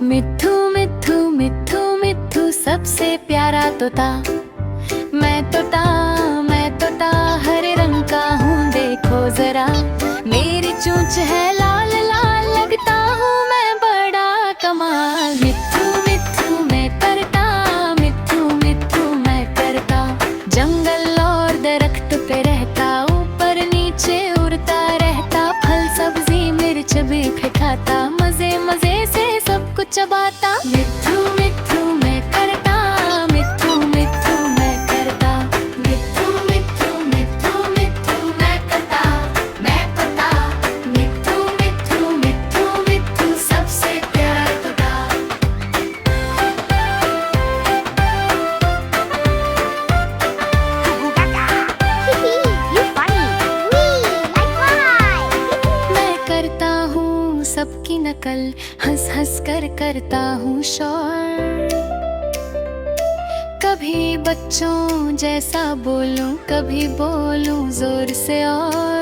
मिट्ठू मिट्ठू मिट्ठू मिट्ठू सबसे प्यारा तोता। मैं तोता हरे रंग का हूँ, देखो जरा मेरी चोंच है लाल लाल, लगता हूँ मैं बड़ा कमाल। मिट्ठू मिट्ठू मैं करता, मिट्ठू मिट्ठू मैं करता। जंगल और दरख्त पे रहता, ऊपर नीचे उड़ता रहता। फल सब्जी मिर्च भी खाता, मजे मजे से सब कुछ चबाता। मिट्ठू मिट्ठू मैं करता, मिट्ठू मिट्ठू मैं करता। मिट्ठू मिट्ठू मिट्ठू मिट्ठू मैं करता, मैं करता। मिट्ठू मिट्ठू मिट्ठू मिट्ठू सबसे प्यारा तोता। You funny. Me, likewise. मैं करता हूँ सबकी नकल, हंस हंस कर करता हूँ शोर। कभी बच्चों जैसा बोलूं, कभी बोलूं जोर से और